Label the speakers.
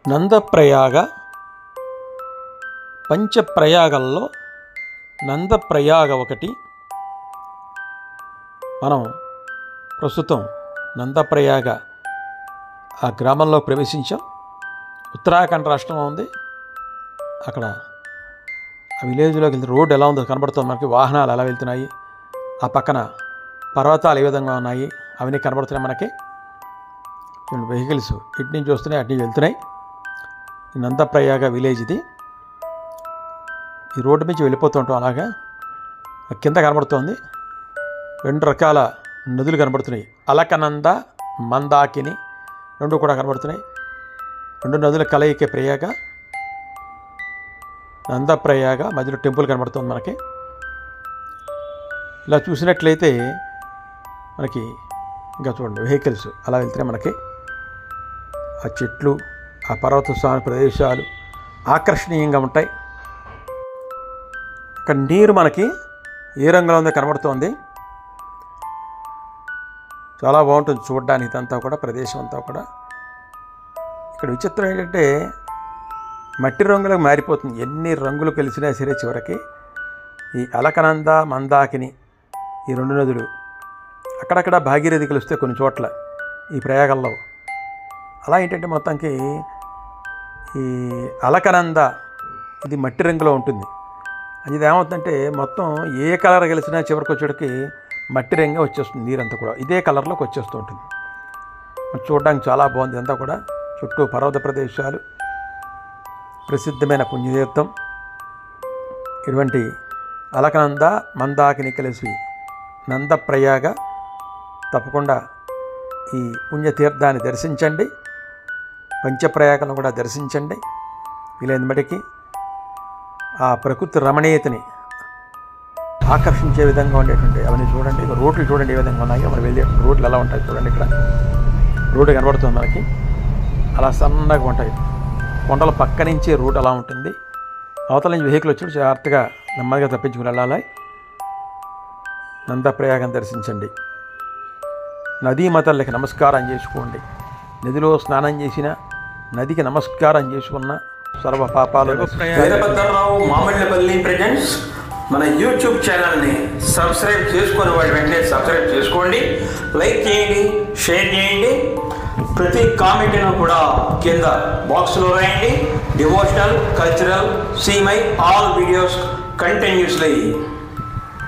Speaker 1: నందప్రయాగ పంచప్రయాగల్లో నందప్రయాగ ఒకటి. మనం ప్రస్తుతం నందప్రయాగ ఆ గ్రామంలో ప్రవేశించాం. ఉత్తరాఖండ్ రాష్ట్రంలో ఉంది. అక్కడ ఆ విలేజ్లోకి వెళ్తే రోడ్డు ఎలా ఉందో కనబడుతుంది మనకి. వాహనాలు ఎలా వెళ్తున్నాయి, ఆ పక్కన పర్వతాలు ఏ విధంగా ఉన్నాయి అవన్నీ కనబడుతున్నాయి మనకి. వెహికల్స్ ఇటు నుంచి వస్తున్నాయి, అటు నుంచి వెళ్తున్నాయి. నందప్రయాగ విలేజ్ ఇది. ఈ రోడ్డు నుంచి వెళ్ళిపోతూ ఉంటాం. అలాగా కింద కనబడుతోంది 2 రకాల నదులు కనబడుతున్నాయి. అలకనంద, మందాకిని 2 కూడా కనబడుతున్నాయి. 2 నదుల కలయికే ప్రయాగ. నందప్రయాగ మధ్యలో టెంపుల్ కనబడుతుంది మనకి. ఇలా చూసినట్లయితే మనకి ఇంకా చూడండి వెహికల్స్ అలా వెళ్తున్నాయి మనకి. ఆ చెట్లు, ఆ పర్వత స్థాన ప్రదేశాలు ఆకర్షణీయంగా ఉంటాయి. అక్కడ నీరు మనకి ఏ రంగులో ఉందో కనబడుతోంది. చాలా బాగుంటుంది చూడడానికి. ఇదంతా కూడా ప్రదేశం అంతా కూడా. ఇక్కడ విచిత్రం ఏంటంటే మట్టి రంగులకు మారిపోతుంది. ఎన్ని రంగులు కలిసినా సరే చివరికి ఈ అలకనంద, మందాకిని ఈ 2 నదులు అక్కడక్కడ భాగీరథి కలిస్తే కొన్ని చోట్ల ఈ ప్రయాగంలో. అలా ఏంటంటే మొత్తానికి ఈ అలకనంద ఇది మట్టి రంగులో ఉంటుంది. అది ఏమవుతుందంటే మొత్తం ఏ కలర్ కలిసినా చివరికి వచ్చేటికి మట్టి రంగే వచ్చేస్తుంది. నీరంతా కూడా ఇదే కలర్లోకి వచ్చేస్తూ ఉంటుంది. చూడడానికి చాలా బాగుంది. అంతా కూడా చుట్టూ పర్వత ప్రదేశాలు, ప్రసిద్ధమైన పుణ్యతీర్థం. ఇటువంటి అలకనంద, మందాకిని కలిసి నందప్రయాగ. తప్పకుండా ఈ పుణ్యతీర్థాన్ని దర్శించండి. పంచప్రయాగలను కూడా దర్శించండి. వీలైన మటుకి ఆ ప్రకృతి రమణీయతని ఆకర్షించే విధంగా ఉండేటువంటి అవన్నీ చూడండి. రోడ్లు చూడండి ఏ విధంగా ఉన్నాయో. మనం వెళ్ళే రోడ్లు ఎలా ఉంటాయి చూడండి. ఇక్కడ రోడ్డు కనబడుతుంది మనకి. అలా సన్నగా ఉంటాయి. కొండల పక్క నుంచి రోడ్డు అలా ఉంటుంది. అవతల నుంచి వెహికల్ వచ్చి జాగ్రత్తగా నెమ్మదిగా తప్పించుకుని వెళ్ళాలి. నందప్రయాగం దర్శించండి. నదీమాతలకి నమస్కారం చేసుకోండి. నదిలో స్నానం చేసిన, నదికి నమస్కారం చేసుకున్న సర్వ పాపాలు.
Speaker 2: వీరభద్రరావు మామిళ్ళపల్లి ప్రెజెంట్స్ మన యూట్యూబ్ ఛానల్ని సబ్స్క్రైబ్ చేసుకుని వాటి వెంటనే సబ్స్క్రైబ్ చేసుకోండి. లైక్ చేయండి, షేర్ చేయండి. ప్రతి కామెంట్ను కూడా కింద బాక్స్లో రాయండి. Devotional, cultural, see my all videos continuously.